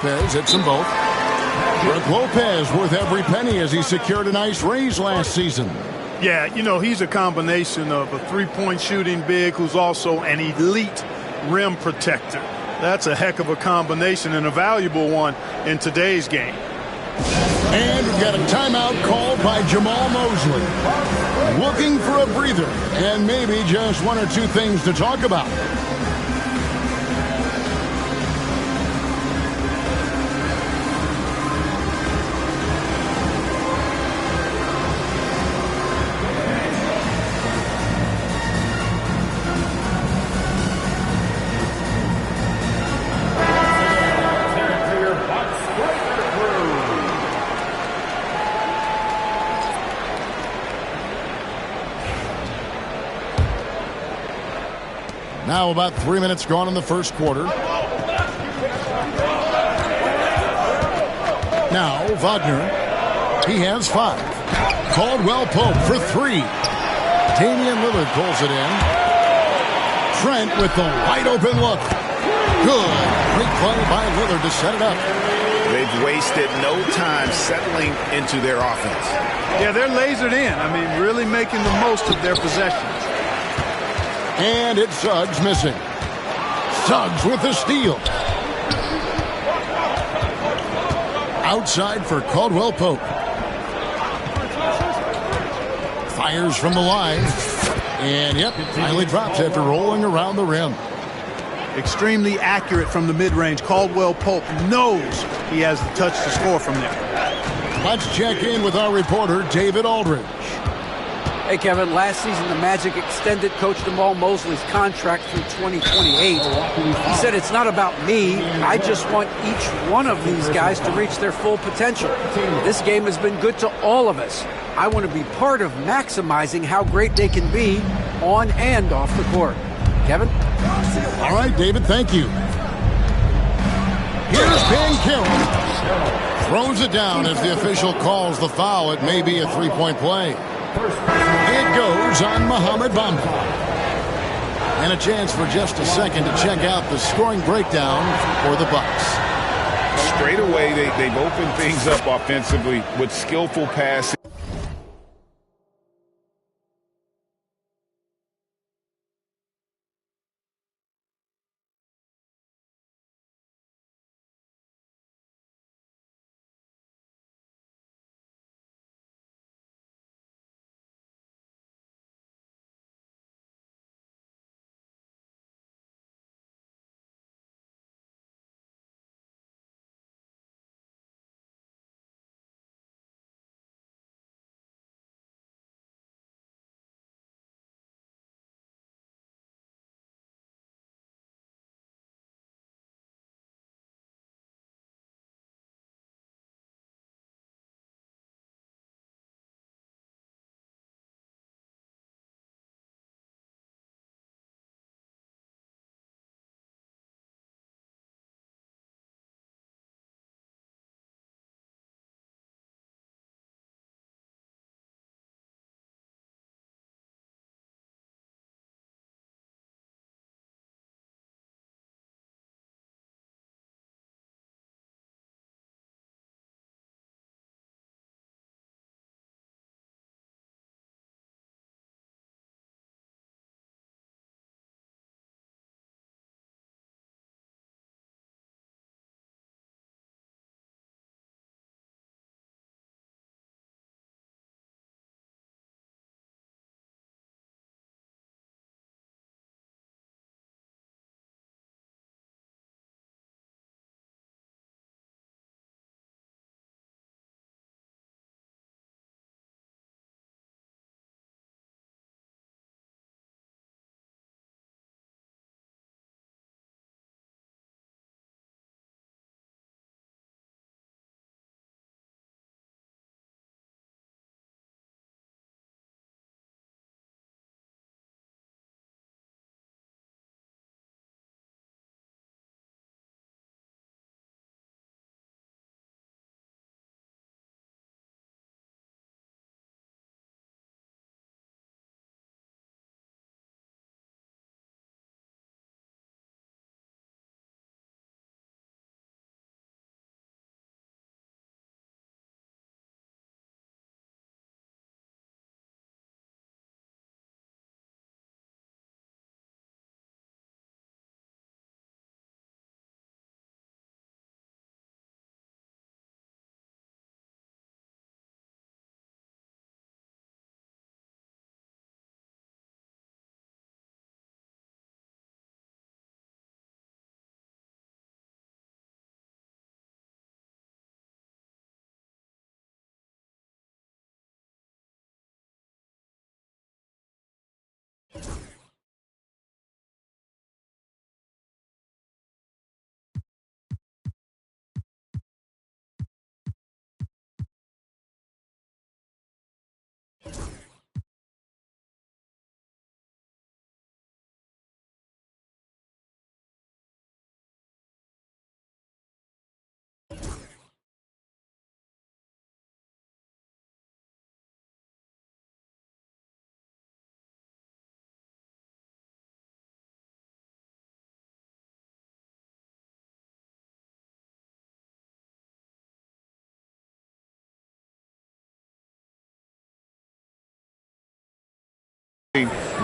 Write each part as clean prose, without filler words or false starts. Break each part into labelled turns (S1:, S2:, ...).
S1: Lopez hits them both. Brook Lopez worth every penny as he secured a nice raise last season.
S2: Yeah, you know, he's a combination of a three-point shooting big who's also an elite rim protector. That's a heck of a combination and a valuable one in today's game.
S1: And we've got a timeout called by Jamal Mosley. Looking for a breather and maybe just one or two things to talk about. Now about 3 minutes gone in the first quarter. Now Wagner. He has 5. Caldwell Pope for 3. Damian Lillard pulls it in. Trent with the wide open look. Good. Great play by Lillard to set it up.
S3: They've wasted no time settling into their offense.
S2: Yeah, they're lasered in. I mean, really making the most of their possessions.
S1: And it's Suggs missing. Suggs with the steal. Outside for Caldwell Pope. Fires from the line. And, yep, finally drops after rolling around the rim.
S2: Extremely accurate from the mid-range. Caldwell Pope knows he has the touch to score from there.
S1: Let's check in with our reporter, David Aldridge.
S4: Hey, Kevin, last season the Magic extended Coach Jamal Mosley's contract through 2028. He said, it's not about me. I just want each one of these guys to reach their full potential. This game has been good to all of us. I want to be part of maximizing how great they can be on and off the court. Kevin?
S1: All right, David, thank you. Here's Banchero. Throws it down as the official calls the foul. It may be a three-point play. It goes on Mohamed Bamba. And a chance for just a second to check out the scoring breakdown for the Bucks.
S3: Straight away, they've opened things up offensively with skillful passing.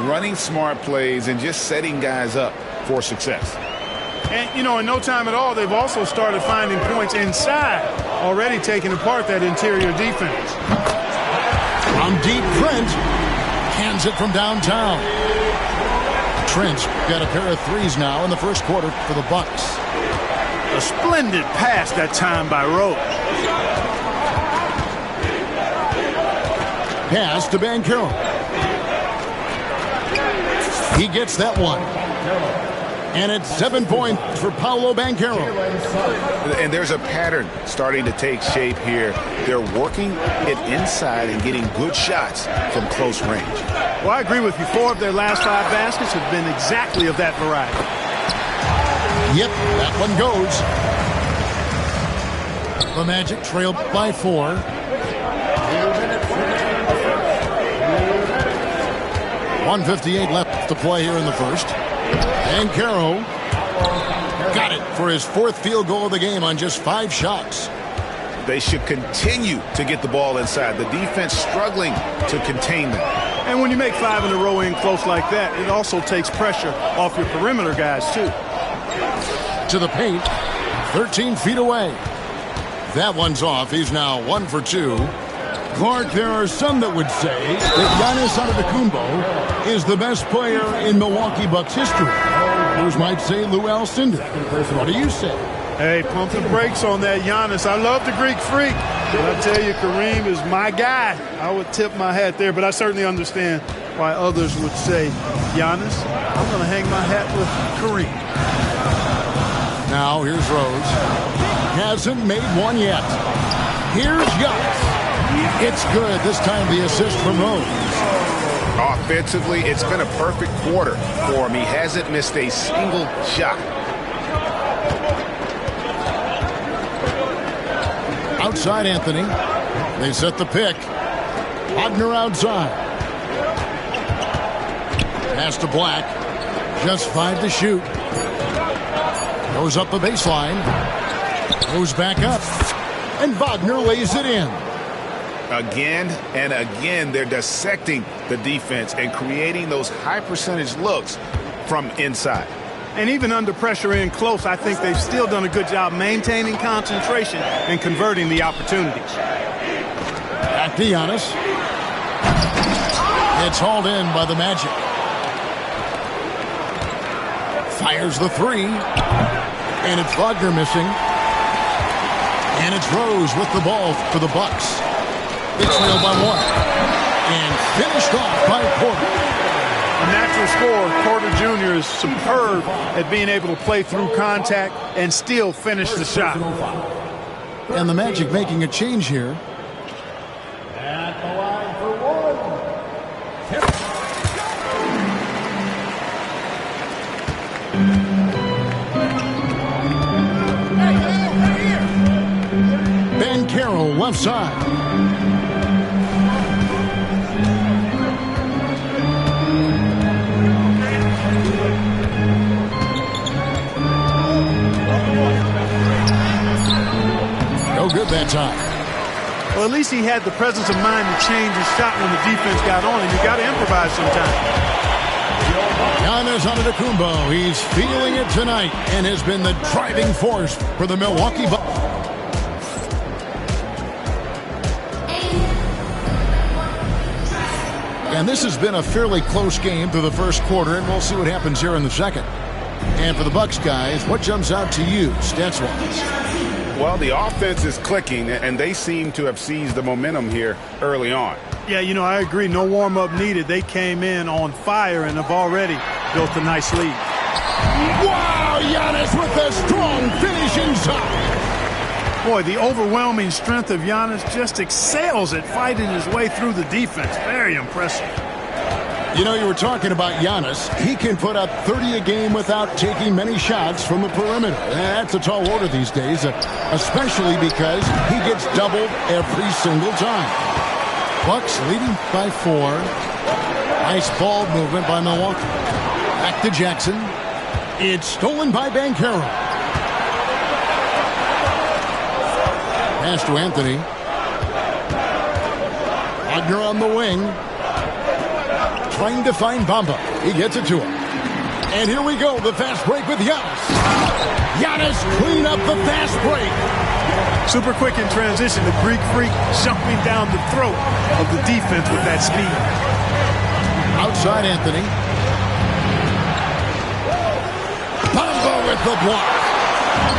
S3: running smart plays and just setting guys up for success.
S2: And, you know, in no time at all, they've also started finding points inside, already taking apart that interior defense.
S1: From deep, Trent hands it from downtown. Trent's got a pair of threes now in the first quarter for the Bucks.
S2: A splendid pass that time by Rose.
S1: Pass to Banchero. He gets that one. And it's 7 points for Paolo Banchero.
S3: And there's a pattern starting to take shape here. They're working it inside and getting good shots from close range.
S2: Well, I agree with you. 4 of their last 5 baskets have been exactly of that variety.
S1: Yep, that one goes. The Magic trail by 4. .158 left to play here in the first. Banchero got it for his 4th field goal of the game on just 5 shots.
S3: They should continue to get the ball inside. The defense struggling to contain them.
S2: And when you make 5 in a row in close like that, it also takes pressure off your perimeter guys, too.
S1: To the paint, 13 feet away. That one's off. He's now 1 for 2. Clark, there are some that would say that Giannis Antetokounmpo is the best player in Milwaukee Bucks history. Others might say Lou Alcindor. What do you say?
S2: Hey, pump the brakes on that Giannis. I love the Greek freak. But I tell you, Kareem is my guy. I would tip my hat there, but I certainly understand why others would say, Giannis, I'm going to hang my hat with Kareem.
S1: Now, here's Rose. Hasn't made one yet. Here's Giannis. It's good. This time the assist from Rose.
S3: Offensively, it's been a perfect quarter for him. He hasn't missed a single shot.
S1: Outside Anthony. They set the pick. Wagner outside. Pass to Black. Just 5 to shoot. Goes up the baseline. Goes back up. And Wagner lays it in.
S3: Again and again, they're dissecting the defense and creating those high percentage looks from inside.
S2: And even under pressure in close, I think they've still done a good job maintaining concentration and converting the opportunities.
S1: Back to Giannis. It's hauled in by the Magic. Fires the 3. And it's Wagner missing. And it's Rose with the ball for the Bucks. It's trailed by 1. And finished off by Porter.
S2: A natural scorer, Porter Jr. is superb at being able to play through contact and still finish the shot.
S1: And the Magic making a change here.
S5: At the line for 1.
S1: Banchero left side. No good that time.
S2: Well, at least he had the presence of mind to change his shot when the defense got on him. You got to improvise sometimes.
S1: Giannis Antetokounmpo, he's feeling it tonight and has been the driving force for the Milwaukee Bucks. And this has been a fairly close game through the first quarter, and we'll see what happens here in the second. And for the Bucks guys, what jumps out to you, stats-wise?
S3: Well, the offense is clicking, and they seem to have seized the momentum here early on.
S2: Yeah, you know, I agree. No warm-up needed. They came in on fire and have already built a nice lead.
S1: Wow, Giannis with a strong finish inside.
S2: Boy, the overwhelming strength of Giannis just excels at fighting his way through the defense. Very impressive.
S1: You know, you were talking about Giannis. He can put up 30 a game without taking many shots from the perimeter. That's a tall order these days, especially because he gets doubled every single time. Bucks leading by 4. Nice ball movement by Milwaukee. Back to Jackson. It's stolen by Banchero. Pass to Anthony. Wagner on the wing. trying to find Bamba. He gets it to him. And here we go, the fast break with Giannis. Giannis clean up the fast break.
S2: Super quick in transition. The Greek Freak jumping down the throat of the defense with that speed.
S1: Outside Anthony. Bamba with the block.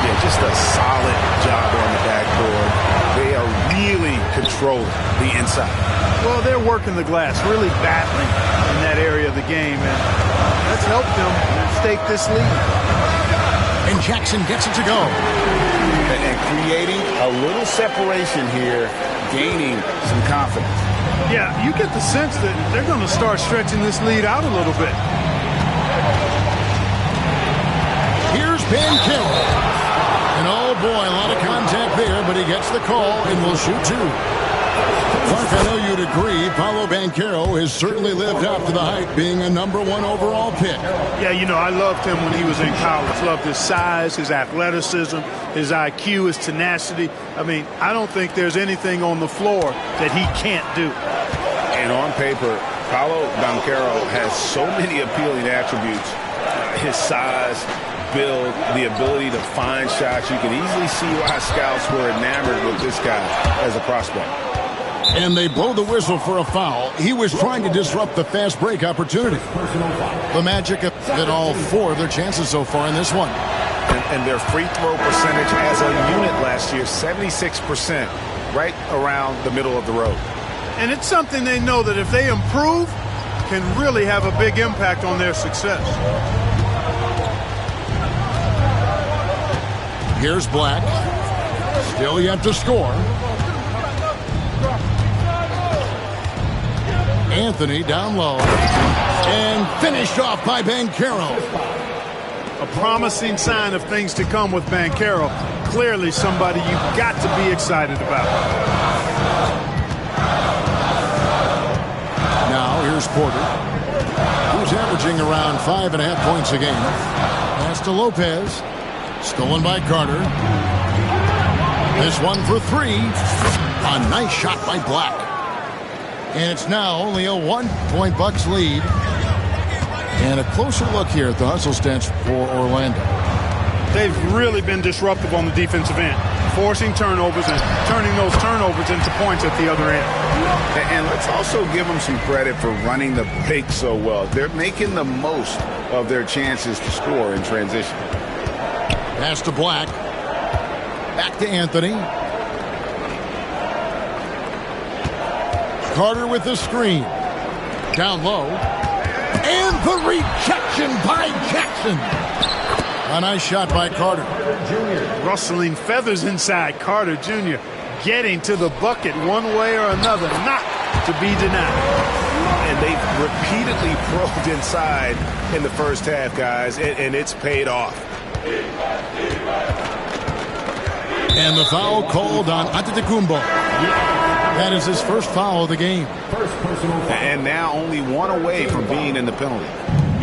S3: Yeah, just a solid job on the backboard. They are really controlling the inside.
S2: Well, they're working the glass, really battling in that area of the game, and that's helped them stake this lead.
S1: And Jackson gets it to go.
S3: And creating a little separation here, gaining some confidence.
S2: Yeah, you get the sense that they're going to start stretching this lead out a little bit.
S1: Here's Banchero. And oh boy, a lot of contact there, but he gets the call and will shoot two. Mark, I know you'd agree, Paolo Banchero has certainly lived up to the hype, being a #1 overall pick.
S2: Yeah, you know, I loved him when he was in college. Loved his size, his athleticism, his IQ, his tenacity. I mean, I don't think there's anything on the floor that he can't do.
S3: And on paper, Paolo Banchero has so many appealing attributes. His size, build, the ability to find shots. You can easily see why scouts were enamored with this guy as a prospect.
S1: And they blow the whistle for a foul. He was trying to disrupt the fast break opportunity. The Magic have hit all 4 of their chances so far in this one.
S3: And their free throw percentage as a unit last year, 76%, right around the middle of the road.
S2: And it's something they know that if they improve, can really have a big impact on their success.
S1: Here's Black. Still yet to score. Anthony down low. And finished off by Banchero.
S2: A promising sign of things to come with Banchero. Clearly somebody you've got to be excited about.
S1: Now here's Porter, who's averaging around 5.5 points a game. Pass to Lopez. Stolen by Carter. This one for 3. A nice shot by Black. And it's now only a 1-point Bucks lead. And a closer look here at the hustle stats for Orlando.
S2: They've really been disruptive on the defensive end, forcing turnovers and turning those turnovers into points at the other end.
S3: And let's also give them some credit for running the break so well. They're making the most of their chances to score in transition.
S1: Pass to Black. Back to Anthony. Carter with the screen. Down low. And the rejection by Jackson. A nice shot by Carter.
S2: Rustling feathers inside. Carter Jr. getting to the bucket one way or another. Not to be denied.
S3: And they've repeatedly probed inside in the first half, guys, and it's paid off.
S1: And the foul called on Antetokounmpo. That is his first foul of the game.
S3: And now only 1 away from being in the penalty.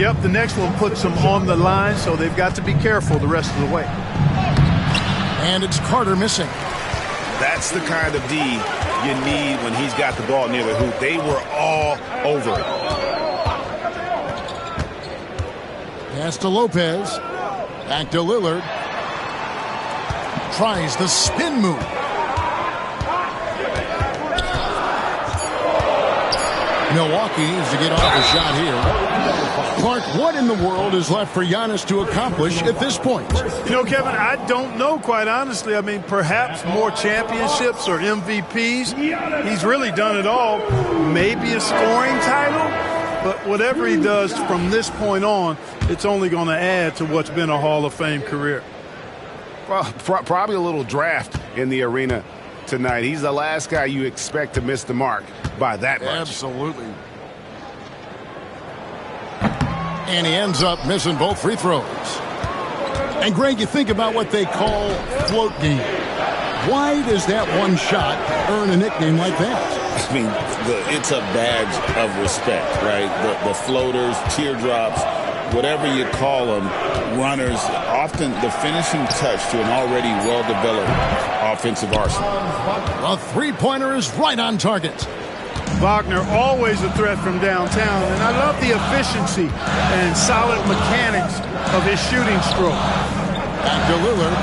S2: Yep, the next one puts them on the line, so they've got to be careful the rest of the way.
S1: And it's Carter missing.
S3: That's the kind of D you need when he's got the ball near the hoop. They were all over it.
S1: Pass to Lopez. Back to Lillard. Tries the spin move. Milwaukee needs to get off a shot here. Clark, what in the world is left for Giannis to accomplish at this point?
S2: You know, Kevin, I don't know, quite honestly. I mean, perhaps more championships or MVPs. He's really done it all. Maybe a scoring title. But whatever he does from this point on, it's only going to add to what's been a Hall of Fame career.
S3: Well, probably a little draft in the arena tonight. He's the last guy you expect to miss the mark by that much.
S1: Absolutely. And he ends up missing both free throws. And, Greg, you think about what they call float game. Why does that one shot earn a nickname like that?
S6: I mean, it's a badge of respect, right? The floaters, teardrops, whatever you call them, runners, often the finishing touch to an already well-developed offensive arsenal.
S1: A three-pointer is right on target.
S2: Wagner always a threat from downtown, and I love the efficiency and solid mechanics of his shooting stroke.
S1: Back to Lillard.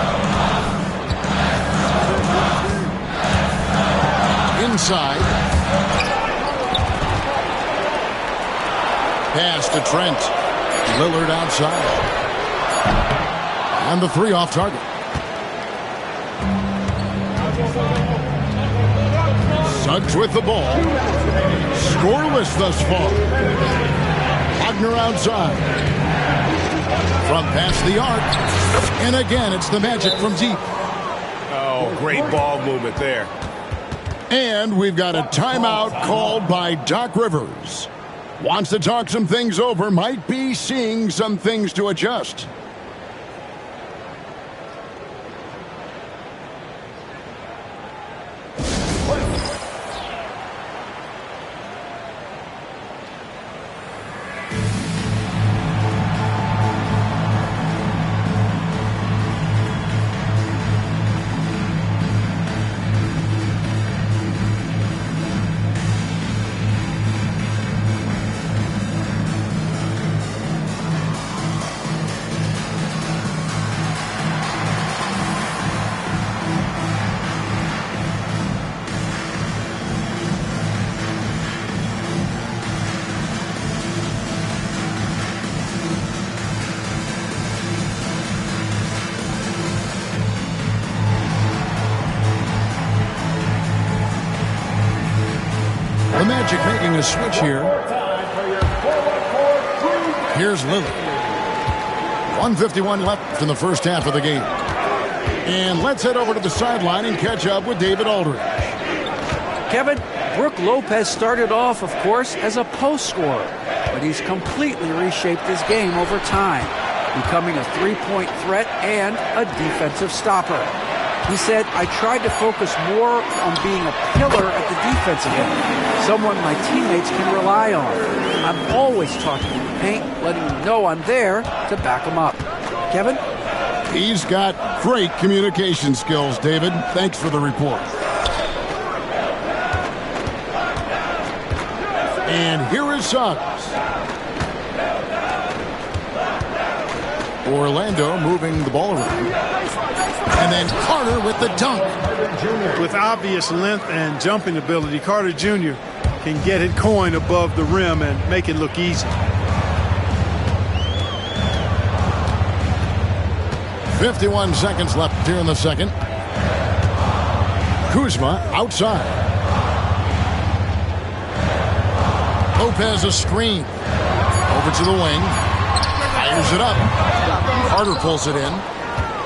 S1: Inside. Pass to Trent. Lillard outside. And the three off target. Suggs with the ball. Scoreless thus far. Wagner outside. From past the arc. And again, it's the Magic from deep.
S3: Oh, great ball movement there.
S1: And we've got a timeout called by Doc Rivers. Wants to talk some things over. Might be seeing some things to adjust. The Magic making a switch here. Here's Lillard. 1:51 left in the first half of the game. And let's head over to the sideline and catch up with David Aldridge.
S4: Kevin, Brook Lopez started off, of course, as a post scorer, but he's completely reshaped his game over time, becoming a three-point threat and a defensive stopper. He said, I tried to focus more on being a pillar at the defensive end, someone my teammates can rely on. I'm always talking in the paint, letting them know I'm there to back them up. Kevin?
S1: He's got great communication skills, David. Thanks for the report. And here is Suggs. Orlando moving the ball around. And then Carter with the dunk.
S2: With obvious length and jumping ability, Carter Jr. can get it going above the rim and make it look easy.
S1: 51 seconds left here in the second. Kuzma outside. Lopez a screen. Over to the wing. Fires it up. Carter pulls it in.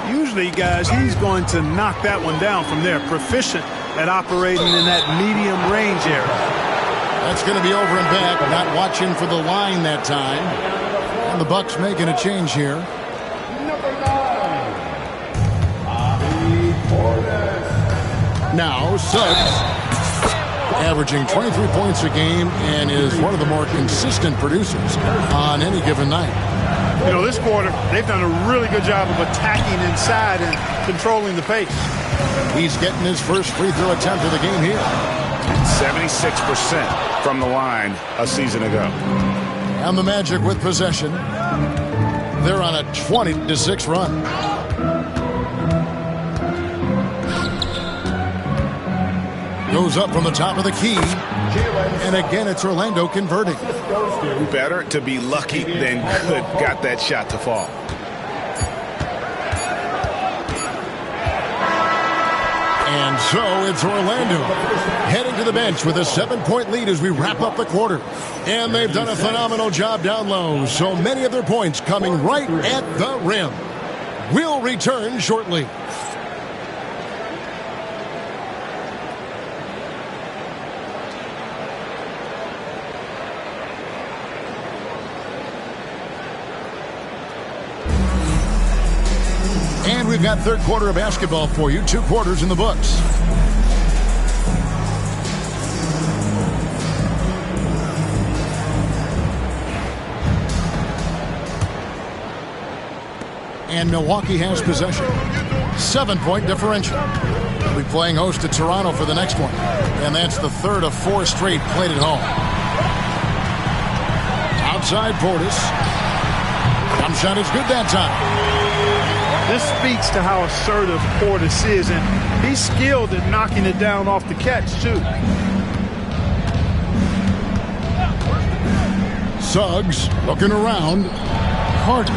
S2: Usually, guys, he's going to knock that one down from there. Proficient at operating in that medium range area.
S1: That's going to be over and back. Not watching for the line that time. And the Bucks making a change here. Now Suggs, averaging 23 points a game and is one of the more consistent producers on any given night.
S2: You know, this quarter, they've done a really good job of attacking inside and controlling the pace.
S1: He's getting his first free throw attempt of the game here.
S3: 76% from the line a season ago.
S1: And the Magic with possession. They're on a 20-6 run. Goes up from the top of the key. And again, it's Orlando converting.
S3: Better to be lucky than good. Got that shot to fall.
S1: And so it's Orlando heading to the bench with a 7-point lead as we wrap up the quarter. And they've done a phenomenal job down low. So many of their points coming right at the rim. We'll return shortly. And we've got third quarter of basketball for you. 2 quarters in the books. And Milwaukee has possession. 7-point differential. be playing host to Toronto for the next one. And that's the third of 4 straight played at home. Outside Portis. Jump shot is good that time.
S2: This speaks to how assertive Portis is, and he's skilled at knocking it down off the catch, too.
S1: Suggs looking around. Carter.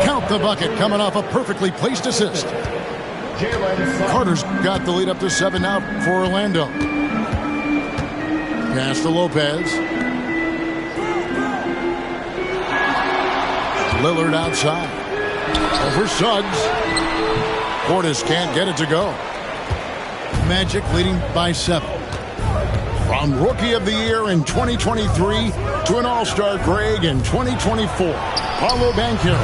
S1: Count the bucket coming off a perfectly placed assist. Carter's got the lead up to 7 now for Orlando. Pass to Lopez. Lillard outside. Over Suggs. Portis can't get it to go. Magic leading by 7. From Rookie of the Year in 2023 to an All-Star Greg in 2024, Paolo Banchero.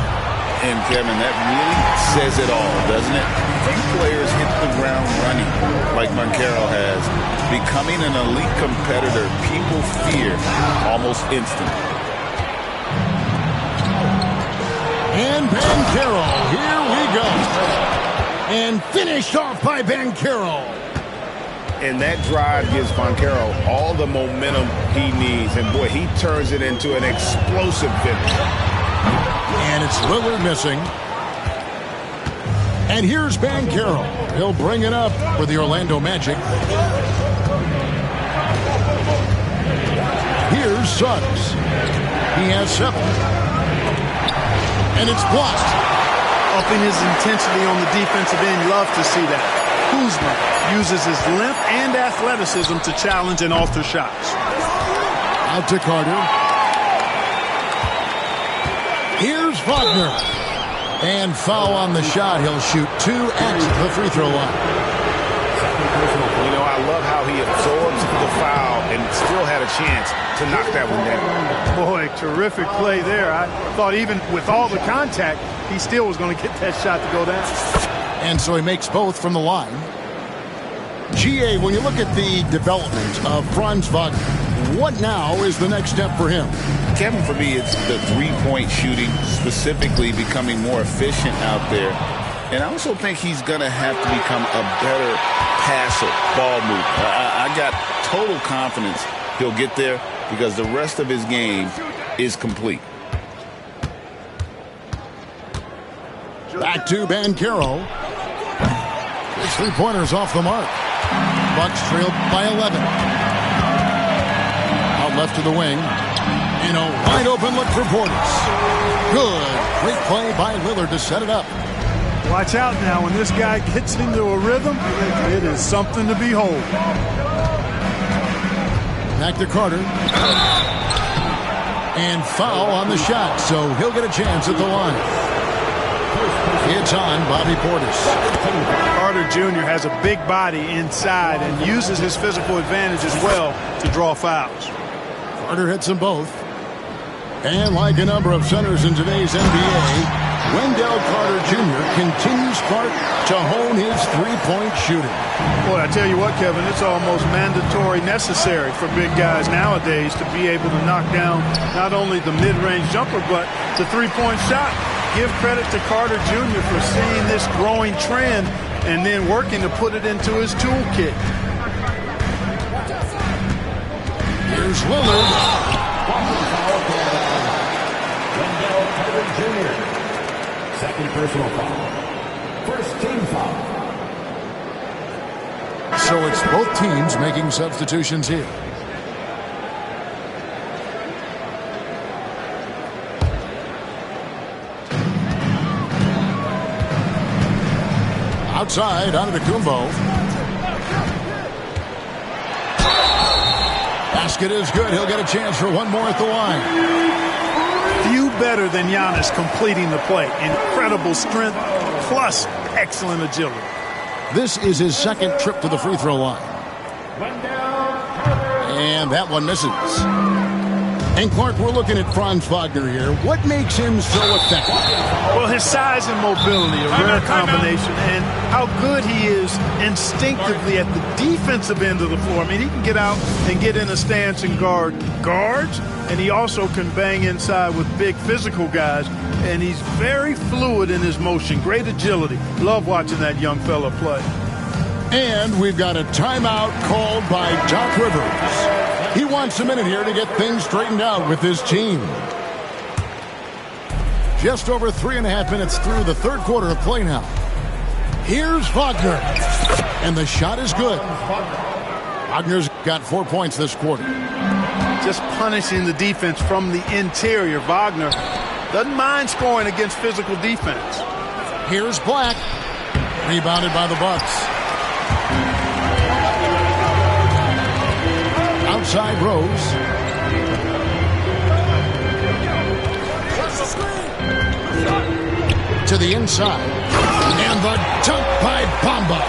S6: And Kevin, that really says it all, doesn't it? Few players hit the ground running like Banchero has, becoming an elite competitor people fear almost instantly.
S1: And Banchero, here we go. And finished off by Banchero.
S3: And that drive gives Banchero all the momentum he needs. And, boy, he turns it into an explosive finish.
S1: And it's Lillard missing. And here's Banchero. He'll bring it up for the Orlando Magic. Here's Suggs. He has 7. And it's blocked.
S2: Upping his intensity on the defensive end. Love to see that. Kuzma uses his length and athleticism to challenge and alter shots.
S1: Out to Carter. Here's Wagner. And foul on the shot. He'll shoot 2 at the free throw line.
S3: You know, I love how he absorbs the foul and still had a chance to knock that one down.
S2: Boy, terrific play there. I thought even with all the contact, he still was going to get that shot to go down.
S1: And so he makes both from the line. GA, when you look at the development of Franz Wagner, what now is the next step for him?
S6: Kevin, for me, it's the three-point shooting, specifically becoming more efficient out there. And I also think he's going to have to become a better passer, ball mover. I got total confidence he'll get there because the rest of his game is complete.
S1: Back to Banchero. His 3-pointers off the mark. Bucks trailed by 11. Out left to the wing. In a wide open look for Portis. Good. Great play by Lillard to set it up.
S2: Watch out now. When this guy gets into a rhythm, it is something to behold.
S1: Back to Carter. And foul on the shot, so he'll get a chance at the line. It's on Bobby Portis.
S2: Carter Jr. has a big body inside and uses his physical advantage as well to draw fouls.
S1: Carter hits them both. And like a number of centers in today's NBA, Wendell Carter Jr. continues to hone his three-point shooting.
S2: Boy, I tell you what, Kevin, it's almost mandatory necessary for big guys nowadays to be able to knock down not only the mid-range jumper, but the three-point shot. Give credit to Carter Jr. for seeing this growing trend and then working to put it into his toolkit.
S1: Here's Lillard.
S5: Wendell Carter Jr. Second personal foul. First team foul.
S1: So it's both teams making substitutions here. Outside, Antetokounmpo. Basket is good. He'll get a chance for one more at the line.
S2: Few better than Giannis completing the play. Incredible strength plus excellent agility.
S1: This is his second trip to the free throw line. And that one misses. And Clark, we're looking at Franz Wagner here. What makes him so effective?
S2: Well, his size and mobility, a rare combination, and how good he is instinctively at the defensive end of the floor. I mean, he can get out and get in a stance and guard guards, and he also can bang inside with big physical guys, and he's very fluid in his motion, great agility. Love watching that young fella play.
S1: And we've got a timeout called by Doc Rivers. He wants a minute here to get things straightened out with his team. Just over 3.5 minutes through the third quarter of play now. Here's Wagner. And the shot is good. Wagner's got 4 points this quarter.
S2: Just punishing the defense from the interior. Wagner doesn't mind scoring against physical defense.
S1: Here's Black. Rebounded by the Bucks. Outside Rose. To the inside. And the dunk by Bamba.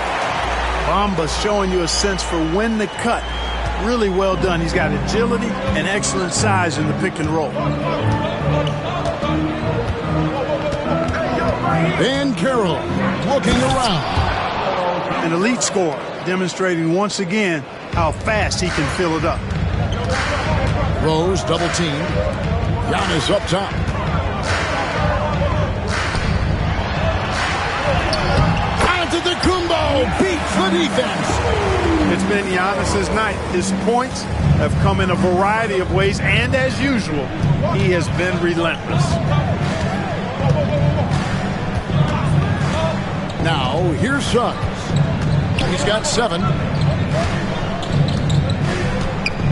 S2: Bamba's showing you a sense for when to cut. Really well done. He's got agility and excellent size in the pick and roll.
S1: Van Carroll looking around.
S2: An elite scorer, demonstrating once again how fast he can fill it up.
S1: Rose double teamed. Giannis up top. Antetokounmpo beats the defense.
S2: It's been Giannis's night. His points have come in a variety of ways, and as usual, he has been relentless.
S1: Now, here's Suggs. He's got 7.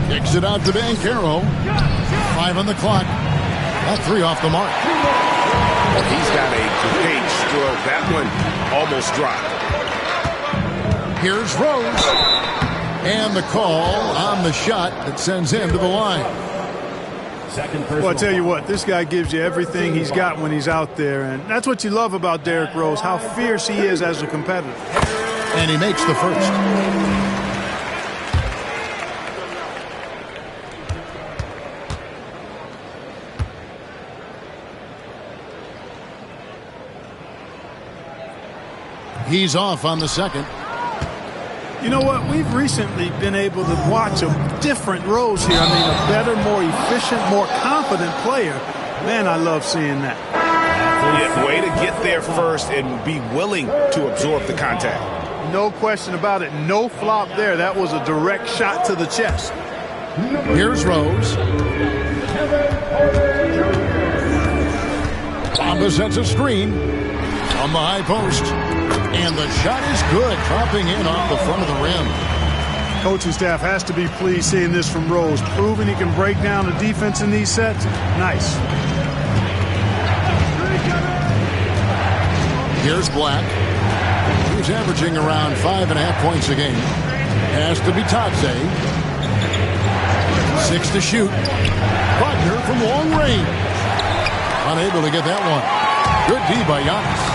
S1: Kicks it out to Banchero. 5 on the clock. That 3 off the mark.
S3: He's got a great stroke. That one almost dropped.
S1: Here's Rose. And the call on the shot that sends him to the line.
S2: Well, I tell you what, this guy gives you everything he's got when he's out there, and that's what you love about Derrick Rose, how fierce he is as a competitor.
S1: And he makes the first. He's off on the second.
S2: You know what? We've recently been able to watch a different Rose here. I mean, a better, more efficient, more confident player. Man, I love seeing that.
S3: Yeah, way to get there first and be willing to absorb the contact.
S2: No question about it. No flop there. That was a direct shot to the chest.
S1: Here's Rose. Bamba sets a screen on the high post. And the shot is good, dropping in off the front of the rim.
S2: Coaching staff has to be pleased seeing this from Rose. Proving he can break down the defense in these sets. Nice.
S1: Here's Black. He's averaging around 5.5 points a game. Has to be Bitadze. 6 to shoot. Wagner from long range. Unable to get that one. Good D by Giannis.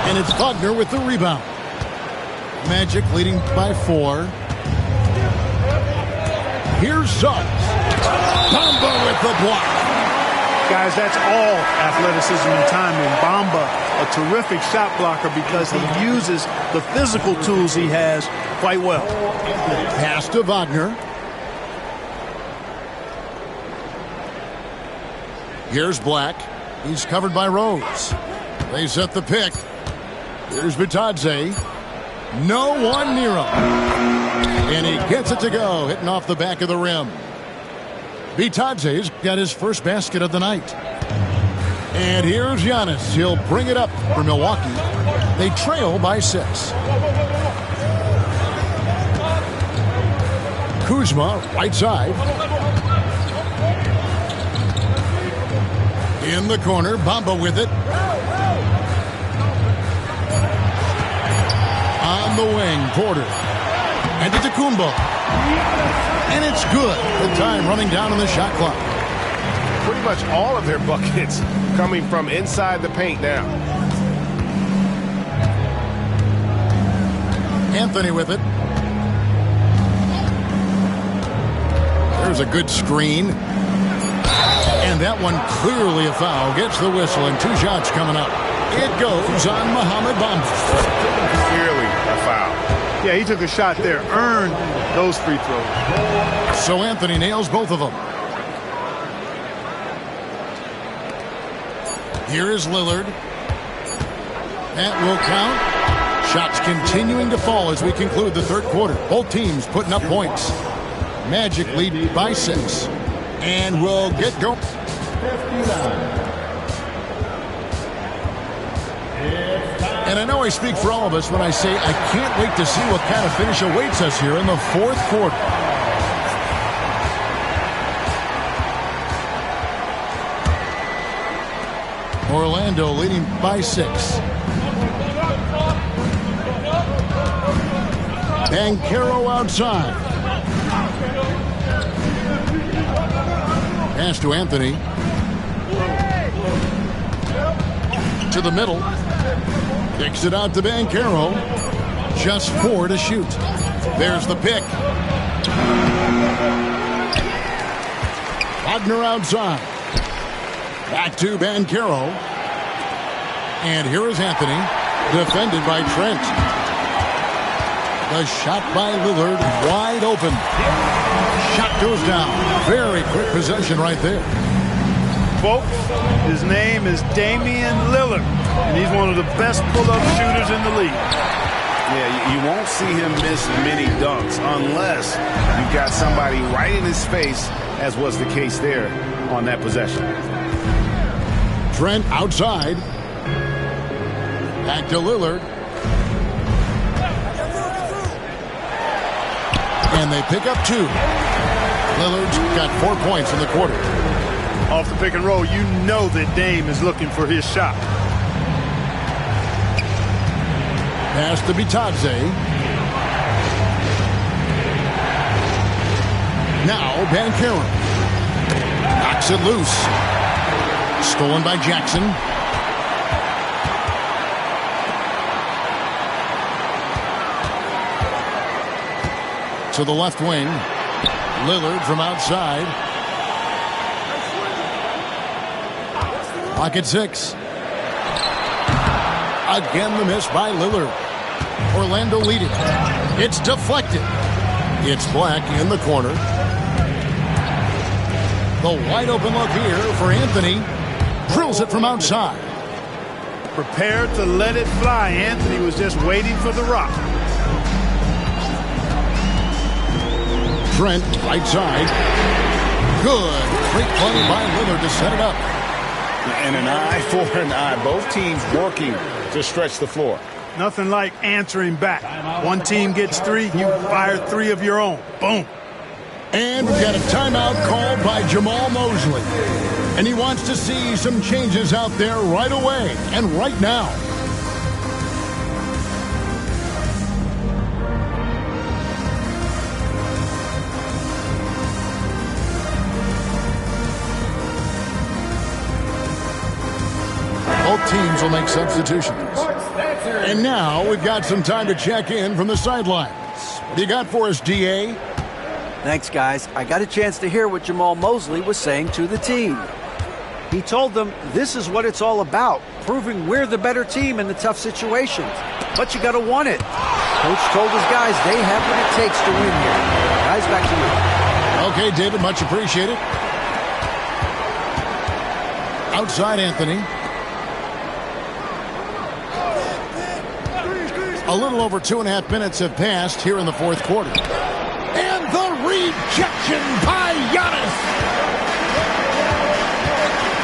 S1: And it's Wagner with the rebound. Magic leading by 4. Here's Suggs. Bamba with the block.
S2: Guys, that's all athleticism and timing. Bamba, a terrific shot blocker because he uses the physical tools he has quite well.
S1: Pass to Wagner. Here's Black. He's covered by Rose. They set the pick. Here's Bitadze. No one near him. And he gets it to go, hitting off the back of the rim. Bitadze's got his first basket of the night. And here's Giannis. He'll bring it up for Milwaukee. They trail by 6. Kuzma, right side. In the corner, Bamba with it. On the wing, Porter. Antetokounmpo. And it's good. The time running down on the shot clock.
S3: Pretty much all of their buckets coming from inside the paint now.
S1: Anthony with it. There's a good screen. And that one clearly a foul. Gets the whistle and 2 shots coming up. It goes on Mohamed Bamba.
S3: Clearly a foul.
S2: Yeah, he took a shot there. Earned those free throws.
S1: So Anthony nails both of them. Here is Lillard. That will count. Shots continuing to fall as we conclude the third quarter. Both teams putting up points. Magic lead by 6. And we'll get going. And I know I speak for all of us when I say I can't wait to see what kind of finish awaits us here in the fourth quarter. Orlando leading by 6. Banchero outside. Pass to Anthony. To the middle. Kicks it out to Banchero. Just 4 to shoot. There's the pick. Wagner outside. Back to Banchero. And here is Anthony. Defended by Trent. The shot by Lillard, wide open. Shot goes down. Very quick possession right there.
S2: Folks, his name is Damian Lillard, and he's one of the best pull-up shooters in the league.
S3: Yeah, you won't see him miss many dunks unless you've got somebody right in his face, as was the case there on that possession.
S1: Trent outside. Back to Lillard. And they pick up 2. Lillard's got 4 points in the quarter.
S2: Off the pick and roll, you know that Dame is looking for his shot.
S1: Pass to Bitadze. Now Banchero. Knocks it loose. Stolen by Jackson. To the left wing. Lillard from outside. Clock at 6. Again the miss by Lillard. Orlando leading. It's deflected. It's Black in the corner. The wide open look here for Anthony. Drills it from outside.
S2: Prepared to let it fly. Anthony was just waiting for the rock.
S1: Trent, right side. Good. Great play by Lillard to set it up.
S3: And an eye for an eye. Both teams working to stretch the floor.
S2: Nothing like answering back. One team gets 3, you fire 3 of your own. Boom.
S1: And we've got a timeout called by Jamal Mosley. And he wants to see some changes out there right away and right now. Both teams will make substitutions. And now we've got some time to check in from the sidelines. What do you got for us, D.A.?
S4: Thanks, guys. I got a chance to hear what Jamal Mosley was saying to the team. He told them this is what it's all about, proving we're the better team in the tough situations. But you got to want it. Coach told his guys they have what it takes to win here. Guys, back to you.
S1: Okay, David, much appreciated. Outside Anthony. A little over 2.5 minutes have passed here in the fourth quarter. And the rejection by Giannis.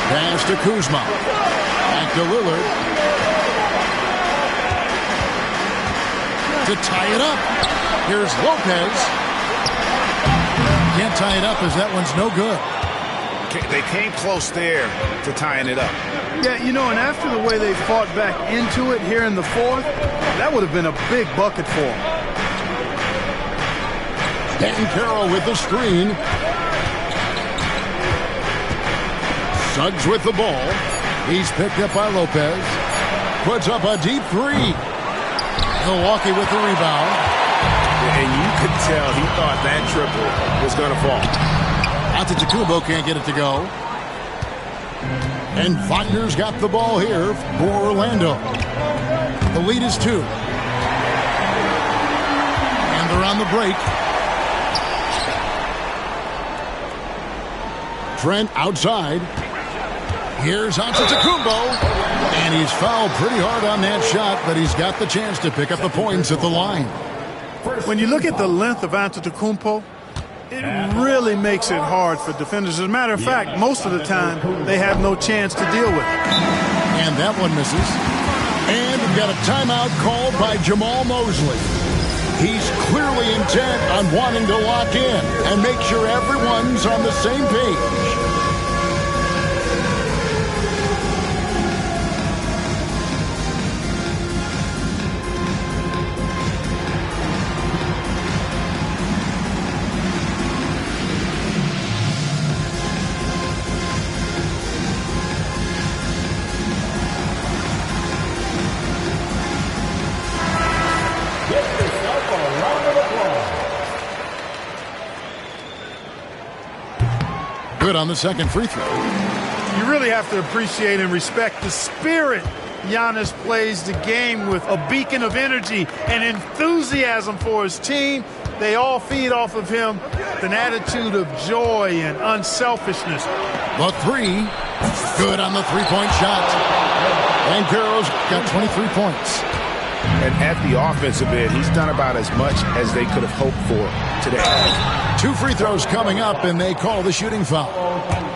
S1: Pass to Kuzma. Back to Lillard. To tie it up. Here's Lopez. Can't tie it up as that one's no good.
S3: They came close there to tying it up.
S2: Yeah, you know, and after the way they fought back into it here in the fourth, that would have been a big bucket for them.
S1: Banchero with the screen. Suggs with the ball. He's picked up by Lopez. Puts up a deep 3. Milwaukee with the rebound.
S3: And you could tell he thought that triple was going to fall.
S1: Antetokounmpo can't get it to go. And Wagner's got the ball here for Orlando. The lead is 2. And they're on the break. Trent outside. Here's Antetokounmpo. And he's fouled pretty hard on that shot, but he's got the chance to pick up the points at the line.
S2: When you look at the length of Antetokounmpo, it really makes it hard for defenders. As a matter of fact, most of the time, they have no chance to deal with it.
S1: And that one misses. And we've got a timeout called by Jamal Mosley. He's clearly intent on wanting to lock in and make sure everyone's on the same page. Good on the second free throw.
S2: You really have to appreciate and respect the spirit Giannis plays the game with, a beacon of energy and enthusiasm for his team. They all feed off of him with an attitude of joy and unselfishness.
S1: The three, good on the three-point shot. Banchero's got 23 points.
S3: And at the offensive end, he's done about as much as they could have hoped for today.
S1: 2 free throws coming up, and they call the shooting foul.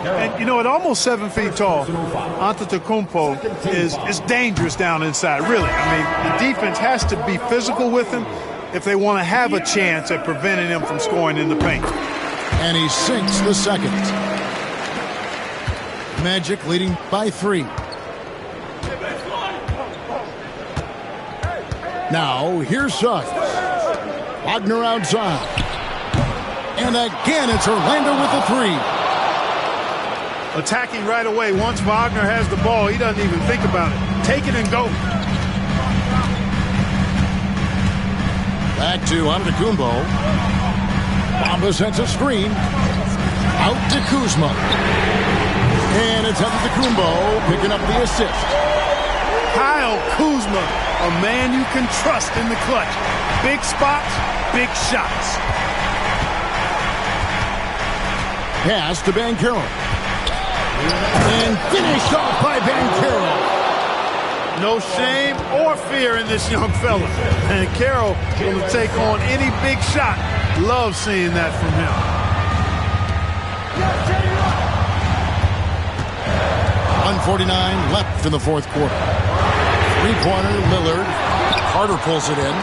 S2: And, you know, at almost 7 feet tall, Antetokounmpo is dangerous down inside, really. I mean, the defense has to be physical with him if they want to have a chance at preventing him from scoring in the paint.
S1: And he sinks the second. Magic leading by 3. Now, here's Suggs. Wagner outside. And again, it's Orlando with the 3.
S2: Attacking right away. Once Wagner has the ball, he doesn't even think about it. Take it and go.
S1: Back to Antetokounmpo. Bamba sends a screen. Out to Kuzma. And it's Antetokounmpo picking up the assist.
S2: Kyle Kuzma, a man you can trust in the clutch. Big spots, big shots.
S1: Pass to Banchero. And finished off by Banchero.
S2: No shame or fear in this young fella. And Carroll going to take on any big shot. Love seeing that from him.
S1: 1:49 left in the fourth quarter. Three-pointer, Lillard. Carter pulls it in.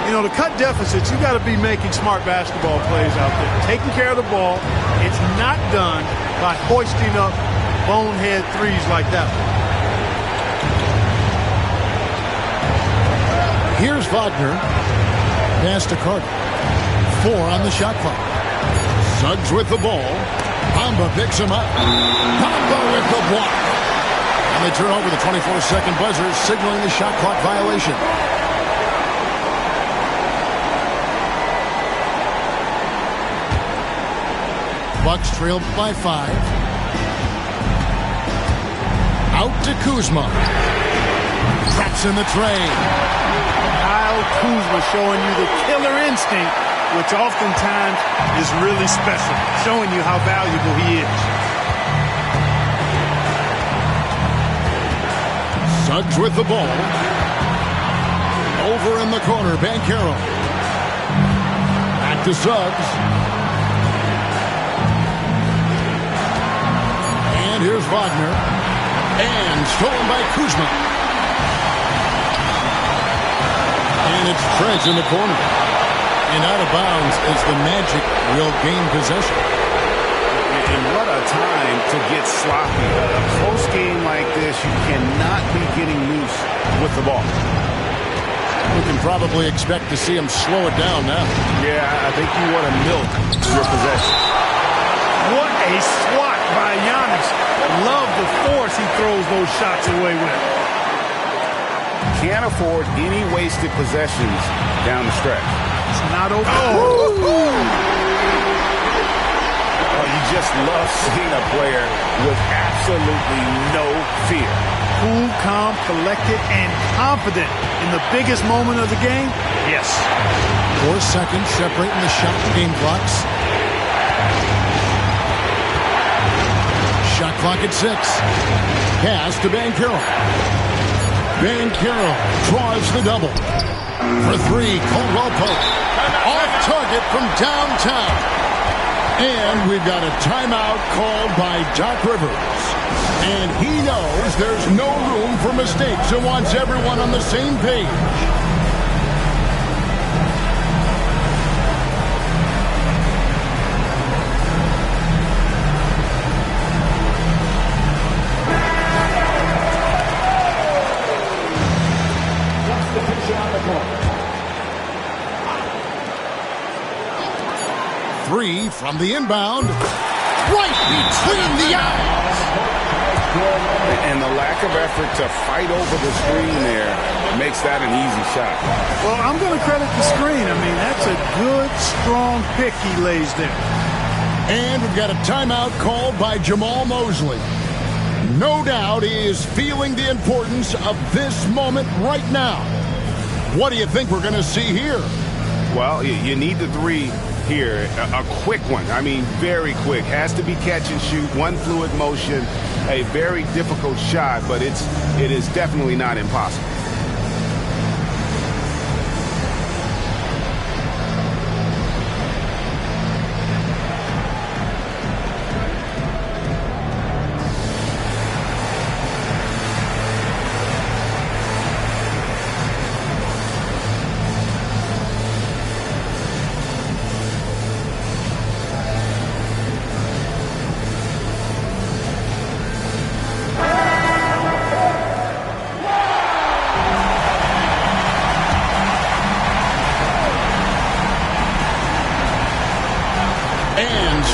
S2: You know, to cut deficits, you got to be making smart basketball plays out there. Taking care of the ball. It's not done by hoisting up bonehead threes like that one.
S1: Here's Wagner. Pass to Carter. 4 on the shot clock. Suggs with the ball. Bamba picks him up. Bamba with the block. And they turn over the 24-second buzzer, signaling the shot clock violation. Bucks trail by 5. Out to Kuzma. Traps in the train.
S2: Kyle Kuzma showing you the killer instinct, which oftentimes is really special, showing you how valuable he is.
S1: Suggs with the ball. Over in the corner, Banchero. Back to Suggs. And here's Wagner. And stolen by Kuzma. And it's Trez in the corner. And out of bounds as the Magic will gain possession.
S3: And what a time to get sloppy. A close game like this, you cannot be getting loose with the ball.
S1: We can probably expect to see him slow it down now.
S3: Yeah, I think you want to milk your possession.
S2: What a swat by Giannis. Love the force he throws those shots away with.
S3: Can't afford any wasted possessions down the stretch.
S2: It's not over.
S3: You just love seeing a player with absolutely no fear.
S2: Cool, calm, collected, and confident in the biggest moment of the game? Yes.
S1: 4 seconds separating the shot game clocks. Shot clock at 6. Pass to Banchero. Banchero draws the double. For 3, Caldwell Pope. Off target from downtown. And we've got a timeout called by Doc Rivers. And he knows there's no room for mistakes and wants everyone on the same page. Three from the inbound. Right between the eyes.
S3: And the lack of effort to fight over the screen there makes that an easy shot.
S2: Well, I'm going to credit the screen. I mean, that's a good, strong pick he lays there.
S1: And we've got a timeout called by Jamahl Mosley. No doubt he is feeling the importance of this moment right now. What do you think we're going to see here?
S3: Well, you need the 3 here, a quick one. I mean, very quick. Has to be catch and shoot, one fluid motion, a very difficult shot, but it is definitely not impossible.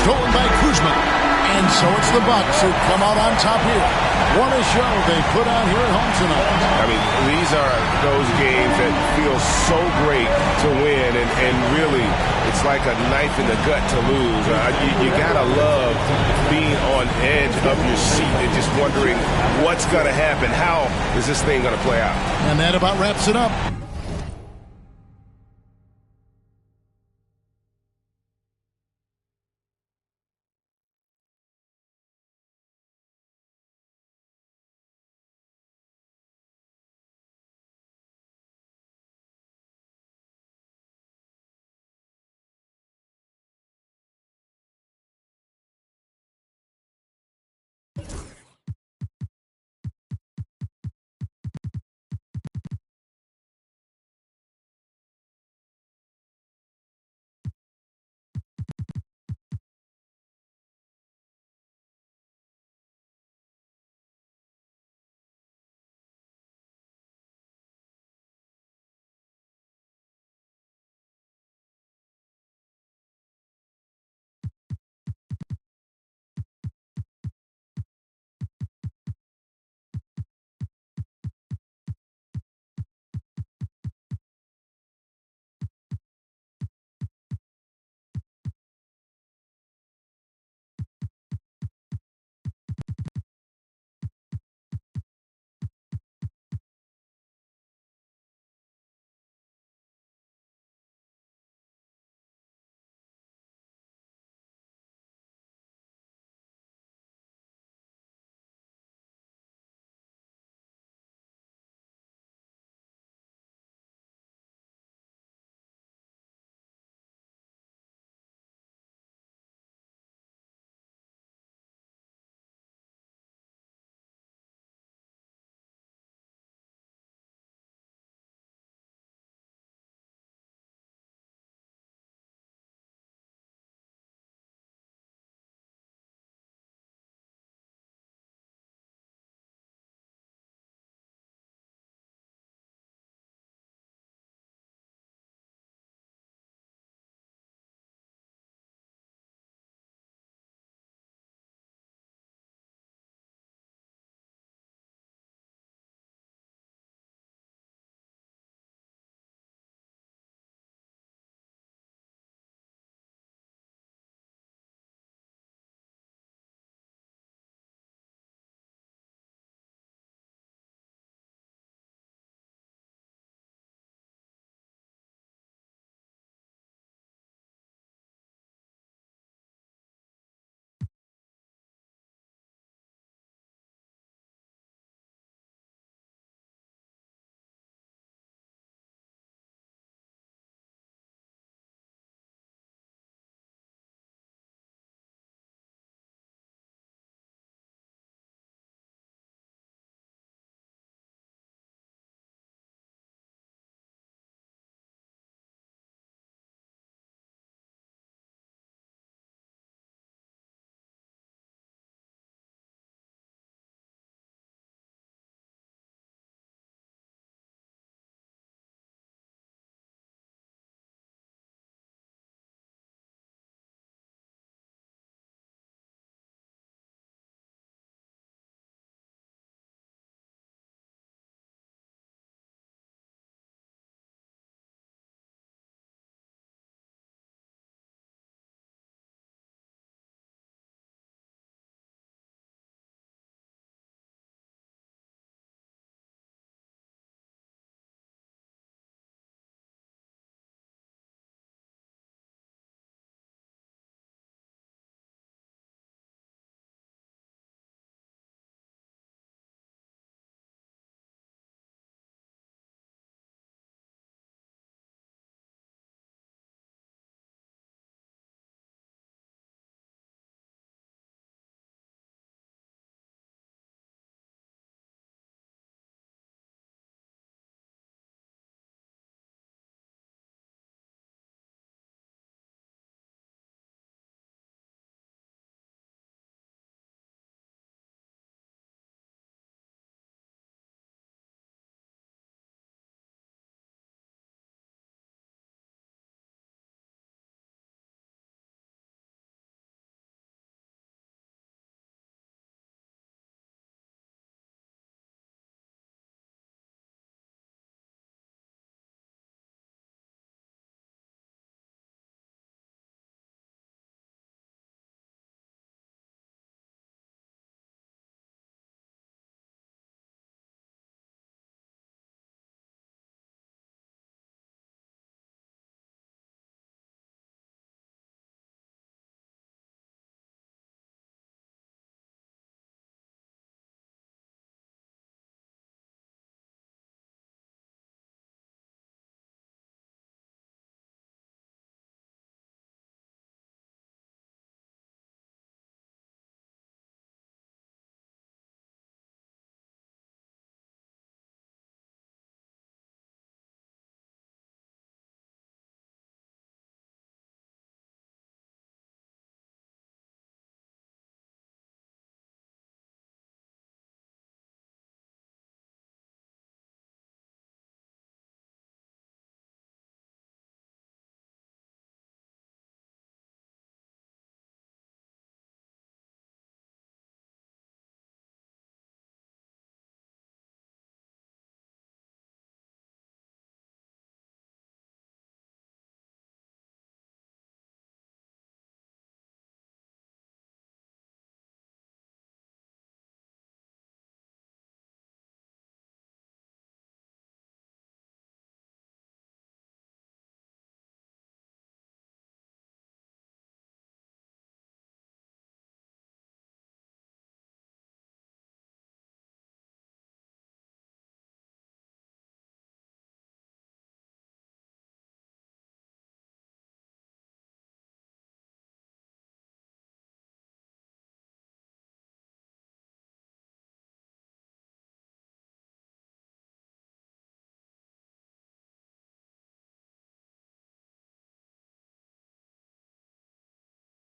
S1: Stolen by Kuzma. And so it's the Bucks who come out on top here. What a show they put on here at home tonight.
S3: I mean, these are those games that feel so great to win, and really, it's like a knife in the gut to lose. You gotta love being on edge of your seat and just wondering what's gonna happen. How is this thing gonna play out?
S1: And that about wraps it up.